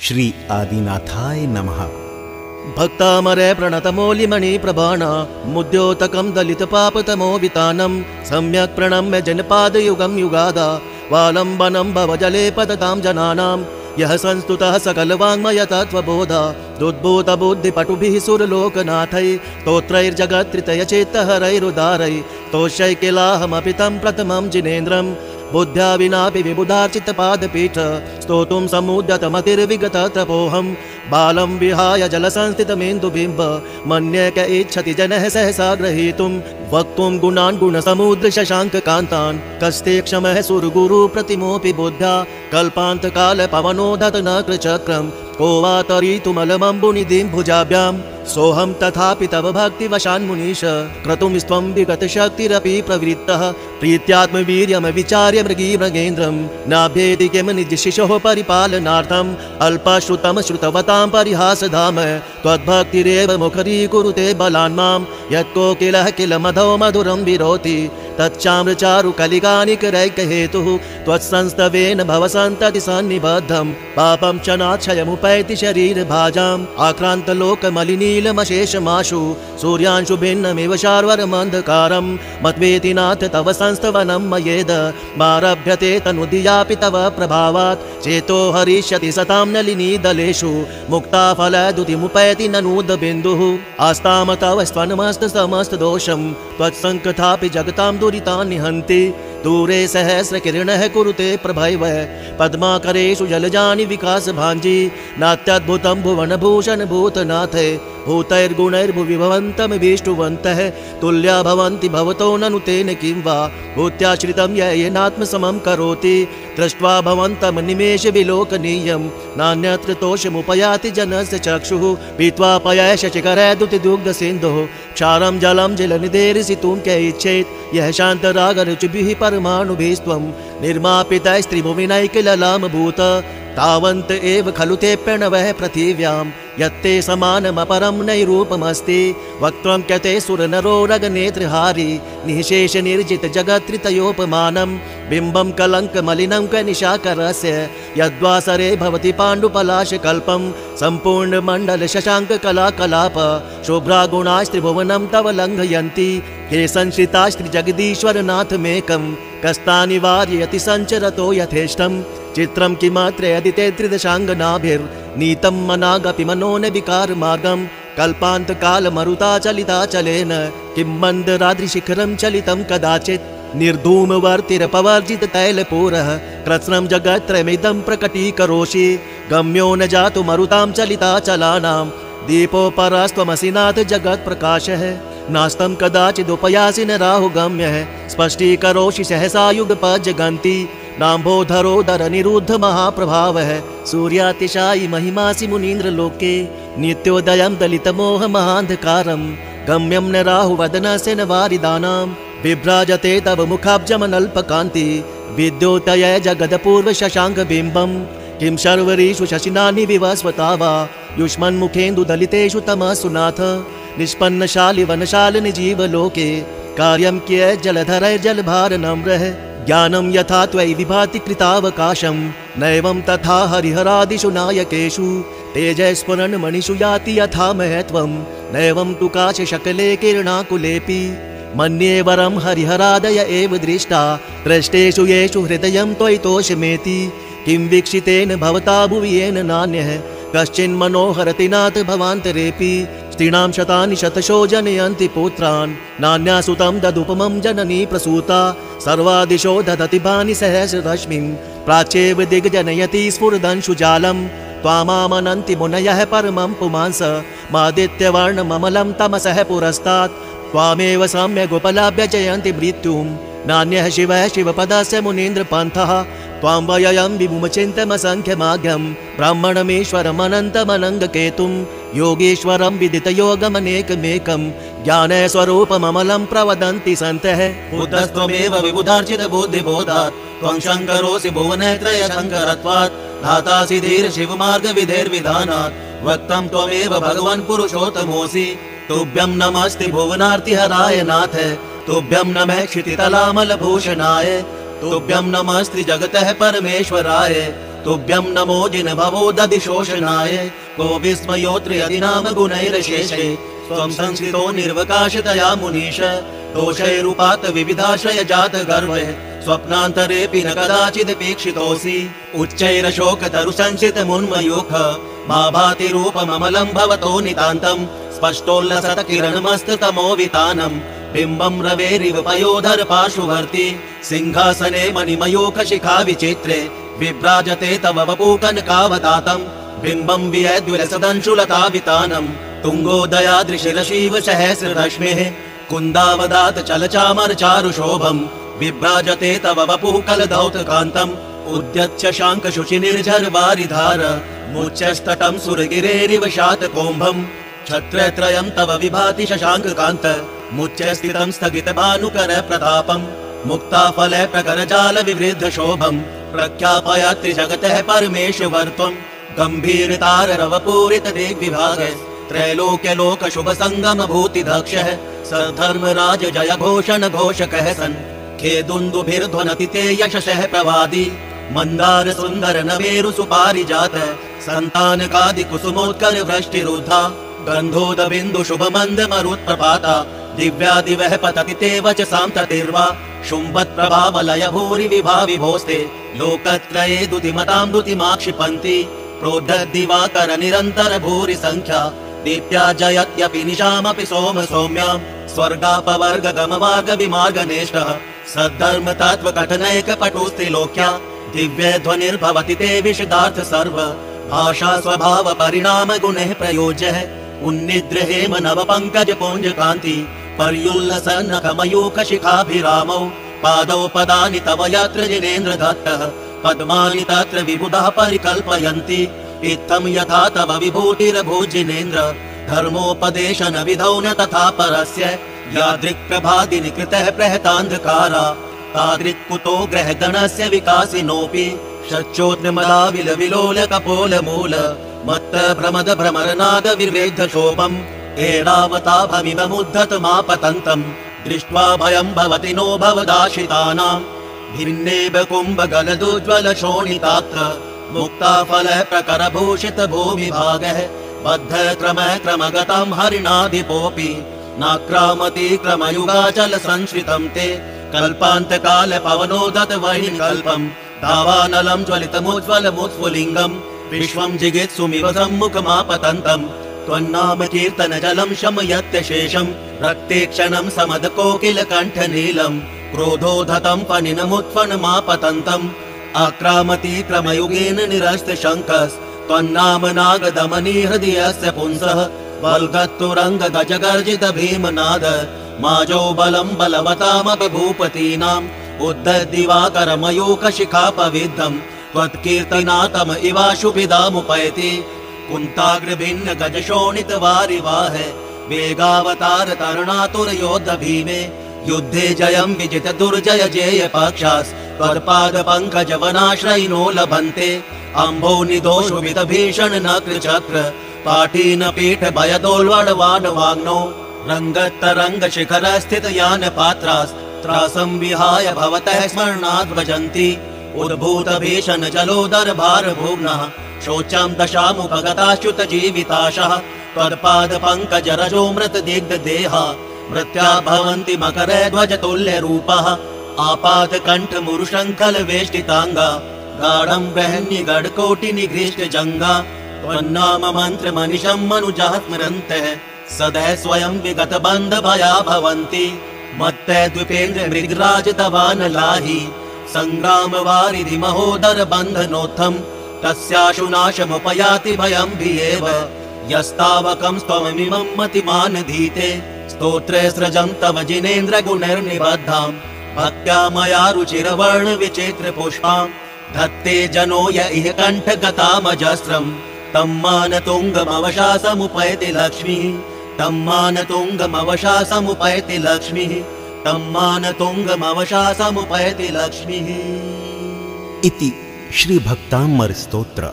श्री आदिनाथाय नमः। भक्तामरे प्रणतमौलिमणि प्रभाण मुद्योतकं दलितपापतमो वितानं सम्यक् प्रणम्य जनपादयुगं युगादा वालम्बनं भवजले पततां जनानां यः संस्तुतः सकलवाङ्मय तत्त्वबोधा दुद्भूतबुद्धिपटुभिः सुरलोकनाथैः स्तोत्रैर्जगत्त्रितयचेत्तहरैरुदारैः स्तोष्यैकिलाहमपि तं प्रथमं जिनेन्द्रं बुद्ध्या विनापि विबुधार्चितपादपीठ स्तोतुं समुद्यतमतिर्विगततपोऽहं बालं विहाय जलसंस्थितमेन्दुबिम्ब मन्ये क इच्छति जनः सहसा ग्रहीतुं वक्तुं गुणान् गुणसमुद्रशशाङ्ककान्तान् कस्ते क्षमः सुरगुरुप्रतिमोऽपि बुद्ध्या कल्पान्तकालपवनोदत न कृचक्रं को वा तरीतुमलमम्बुनिधिं भुजाभ्यां सोऽहं तथापि तव भक्तिवशान्मुनीश क्रतुं स्वं विगतशक्तिरपि प्रवृत्तः प्रीत्यात्मवीर्यमविचार्य मृगीमृगेन्द्रं नाभ्येति किं निजशिशोः परिपालनार्थम् अल्पश्रुतं श्रुतवतां परिहासधाम त्वद्भक्तिरेव मुखरीकुरुते बलान् यत्कोकिलः किल मधौ मधुरं विरोति तच्चाम्रचारु कलिकानिकरैकहेतुः त्वत्संस्तवेन भवसन्तति सन्निबद्धं पापं च नाक्षयमुपैति शरीरभाजाम् आक्रान्तलोकमलिनीलमशेषमाशु सूर्यांशु भिन्नमिव शार्वरमन्धकारं मत्वेति नाथ तव संस्तवनं मयेद मारभ्यते तनुधियापि तव प्रभावात् चेतो हरिष्यति सतां नलिनीदलेषु मुक्ताफलदुतिमुपैति ननूदबिन्दुः आस्ताम तव स्वनमस्तसमस्तदोषं त्वत्सङ्कथापि जगतां दुरितान् निहन्ति दूरे सहस्रकिरणः कुरुते प्रभैव पद्माकरेषु जलजानि विकासभाञ्जी नात्यद्भुतं भुवनभूषण भूतनाथे भूतैर्गुणैर्भुवि भवन्तमभीष्टुवन्तः तुल्या भवन्ति भवतो ननु तेन किं वा भूत्याश्रितं येनात्मसमं करोति दृष्ट्वा भवन्तं निमेषविलोकनीयं नान्यत्र तोषमुपयाति जनस्य चक्षुः पीत्वा पयशशिखरदुतिदुग्धसिन्धुः क्षारं जलं जलनिधेरिसितुं क इच्छेत् यः शान्तरागरुचिभिः परमाणुभिस्त्वं निर्मापितैस्त्रिभुविनैकललामभूत तावन्त एव खलु ते प्रणवः पृथिव्यां यत्ते समानमपरं नैरूपमस्ति वक्त्रं क्यते सुरनरोरगनेत्रहारी निःशेषनिर्जितजगत्त्रितयोपमानं बिम्बं कलङ्कमलिनं कनिशाकरस्य यद्वासरे भवति पाण्डुपलाशकल्पं सम्पूर्णमण्डलशशाङ्ककलाकलाप शुभ्रागुणास्त्रिभुवनं तव लङ्घयन्ति ये संश्रितास्त्रिजगदीश्वरनाथमेकं कस्तानिवार्यति सञ्चरतो यथेष्टं चित्रं किमत्र यदि ते त्रिदशाङ्गनाभिर्नीतं मनागपि मनो न विकारमार्गं कल्पान्तकालमरुताचलिताचलेन किं मन्दराद्रिशिखरं चलितं कदाचित् निर्धूमवर्तिरपवर्जिततैलपूरः कृत्स्नं जगत्त्रयमिदं प्रकटीकरोषि गम्यो न जातु मरुतां चलिताचलानां दीपोपरास्त्वमसि नाथ जगत्प्रकाशः नास्तं कदाचिदुपयासि न राहुगम्यः स्पष्टीकरोषि सहसा युगपजगन्ति नाम्भोधरोदर निरुद्ध महाप्रभावः सूर्यातिशायि महिमासि मुनीन्द्रलोके नित्योदयं दलितमोह महान्धकारं गम्यं न राहुवदनस्य न वारिदानां विभ्राजते तव मुखाब्जमनल्पकान्ति विद्योतय जगदपूर्वशशाङ्कबिम्बं किं शर्वरीषु शशिनानि विवस्वता वा युष्मन्मुखेन्दुदलितेषु तमसु नाथ निष्पन्नशालिवनशालिनि जीवलोके कार्यं क्य जलधरैर्जलभारनम्रः ज्ञानं यथा त्वयि विभाति कृतावकाशं नैवं तथा हरिहरादिषु नायकेषु तेजस्फुरणमणिषु याति यथा महत्वं नैवं तु काशशकले किरणाकुलेऽपि मन्ये वरं हरिहरादय एव दृष्टा दृष्टेषु येषु हृदयं त्वयि तोषमेति किं वीक्षितेन भवता भुवि येन नान्यः कश्चिन्मनोहरति नाथ भवान्तरेऽपि स्त्रीणां शतानि शतशो जनयन्ति पुत्रान् नान्यासुतं ददुपमं जननी प्रसूता सर्वादिशो ददति भानि सहस्ररश्मिं प्राच्येव दिग्जनयति स्फुरदंशुजालं त्वामामनन्ति मुनयः परमं पुमांस मादित्यवर्णममलं तमसः पुरस्तात् त्वामेव सम्यगुपलभ्य जयन्ति मृत्युं नान्यः शिवः शिवपदस्य मुनीन्द्रपन्थः त्वां वयं विमुमचिन्तमसङ्ख्यमाज्ञं ब्राह्मणमीश्वरमनन्तमनङ्गकेतुं योगीश्वरं विदितयोगमनेकमेकं ज्ञानस्वरूपममलं प्रवदन्ति सन्तः बुद्धस्त्वमेव विबुधार्चितबुद्धिबोधात् त्वं शङ्करोऽसि भुवनत्रयशङ्करत्वात् धातासि धीरशिवमार्गविधेर्विधानात् वक्तं त्वमेव भगवन् पुरुषोत्तमोऽसि तुभ्यं नमस्ति भुवनार्तिहराय नाथ तुभ्यं नमः क्षितितलामलभूषणाय तुभ्यं नमस्ति जगतः परमेश्वराय तुभ्यं नमो जिनभवो दधिशोषणाय को विस्मयोऽत्र यदि नाम गुणैरशेषे त्वं संस्कृतो निर्वकाशतया मुनीश दोषैरुपात विविधाश्रय जात गर्वे स्वप्नान्तरेऽपि न कदाचिदपेक्षितोऽसि उच्चैरशोकतरु संसितमुन्मयूख मा भाति रूपममलं भवतो नितान्तं स्पष्टोल्लसत किरणमस्ततमो वितानम् बिम्बं रवेरिव पयोधर पार्श्ववर्ति सिंहासने मणिमयूख शिखा विचित्रे विभ्राजते तव वपूकनकावतातं बिम्बं वियद्विलसदंशुलता वितानम् तुङ्गोदयादृशिरशिव सहस्ररश्मिः कुन्दावदात चलचामर चारुशोभम् विभ्राजते तव वपुः कलदौतकान्तम् उद्यच्च शाङ्क शुचि निर्झर वारिधार मुच्यस्तटं सुरगिरेरिव शातकोम्भम् छत्रत्रयं तव विभाति शशाङ्ककान्त मुच्यस्थितं स्थगित भानुकर प्रतापम् मुक्ताफल प्रकर जाल विवृद्ध शोभम् प्रख्यापयति जगतः परमेश्वर त्वम् गम्भीरतार रवपूरित दिग्विभाग त्रैलोक्य लोक शुभ संगम भूति दक्षः सधर्मराज जय घोषण घोषकः सन् खेदुन्दुभिर्ध्वनति ते यशसः प्रवादी मंदार सुंदर नवेरु सुपारिजात संतानकादि कुसुमोत्कर वृष्टिरुद्धा गंधोद बिंदु शुभ मंद मरुत्प्रपाता दिव्यादिवः पतति ते वचसां ततिर्वा शुंभत् प्रभावलय भूरि विभा विभोस्ते लोकत्रये दुतिमतां दुतिमाक्षिपन्ति प्रोद्धद्दिवाकर निरन्तर भूरि संख्या दीप्या जयत्यपि निशामपि सोम सौम्यां स्वर्गापवर्गगमवार्ग विमार्गनेष्टः सद्धर्म तत्व कथनैक पटुस्त्रिलोक्या दिव्य ध्वनिर्भवति ते विशदार्थ सर्व भाषा स्वभाव परिणाम गुणः प्रयोज्य उन्निद्र हेम नव पंकज पुंज कांति पर्युल्लसन्न कमयूख शिखाभिरामौ पादौ पदानि तव यत्र जिनेन्द्र दत्तः पद्मानि तत्र विबुधः परिकल्पयन्ति इत्थं यथा तव विभूतिरभूजिनेन्द्र धर्मोपदेशन विधौ न तथा परस्य यादृक्प्रभादिनि कृतः प्रहतान्धकारा तादृक्कुतो ग्रहगणस्य विकासिनोऽपि शच्योत्मला विलविलोल कपोल मूल मत्त भ्रमद भ्रमरनाद विवेद्ध शोभम् एरावता भमिव मुद्धतमापतन्तम् दृष्ट्वा भयं भवति नो भवदाशितानां भिन्नेव कुम्भ गलदुज्ज्वल शोणितात्र मुक्ताफल प्रकर भूषित भूमिभागः बद्ध क्रमगतां हरिणाधिपोऽपि नाक्रामति क्रमयुगाचल संश्रितं ते कल्पान्तकाल पवनोदत वैनिकल्पम् दावानलं ज्वलितमुज्ज्वलमुत्फुलिङ्गम् विश्वं जिगीत्सुमिव सम्मुखमापतन्तम् त्वन्नाम कीर्तन जलं शमयत्य शेषम् रक्ते क्षणं समद कोकिल कण्ठ नीलम् क्रोधोधतं फणिनमुत्फणमापतन्तम् आक्रामति क्रमयुगेन निरस्त शङ्कस् त्वन्नाम नागदमनी हृदयस्य पुंसः वल्गत्तुरङ्ग गजगर्जित भीमनाद माजो बलं बलवतामपि भूपतीनाम् उद्धद्दिवाकर मयूख शिखापविद्धम् त्वत्कीर्तनातम इवाशुभिदामुपैति कुन्ताग्र भिन्न गज शोणित वारिवाह वेगावतार तरुणातुर योद्ध भीमे युद्धे जयं विजित दुर्जय जेय पक्षास् त्वत्पाद पंकज वनाश्रयिनो लभन्ते अम्भो निदोषुवित भीषण नक्र चक्र पाठीन पीठ भयदोल्वडवान वाग्नो रंगत्तरंग शिखर स्थित यान पात्रास् त्रासं विहाय भवतः स्मरणाद् भजन्ति उद्भूत भीषण जलोदर भार भुग्नः शोचं दशामुपगताच्युत जीविताशः त्वत्पाद पंकज रजोमृत दिग्ध देहा मृत्या भवन्ति मकर ध्वज तुल्य रूपः आपात कंठ मुरुशंखल वेष्टितांगा गाढं बृहन्नि गढकोटि निगृष्ट जंगा त्वन्नाम मंत्र मनिषं मनुजः स्मरन्तः सदा स्वयं विगत बंध भया भवन्ति मत्ते द्विपेन्द्र मृगराज तवान लाहि संग्राम वारिधि महोदर बंधनोत्थम् तस्याशुनाशमुपयाति भयं भियेव यस्तावकं त्वमिमं मतिमान धीते स्तोत्रे सृजं तव जिनेन्द्र गुणैर्निबद्धां भक्त्या मया रुचिरवर्ण विचित्र पुष्पां धत्ते जनो य इह कंठ गतामजस्रम् तं मानतुङ्गमवशासमुपैति लक्ष्मीः तं मानतुङ्गमवशासमुपैति लक्ष्मीः तं मानतुङ्गमवशासमुपैति लक्ष्मीः इति श्री भक्तामर स्तोत्र।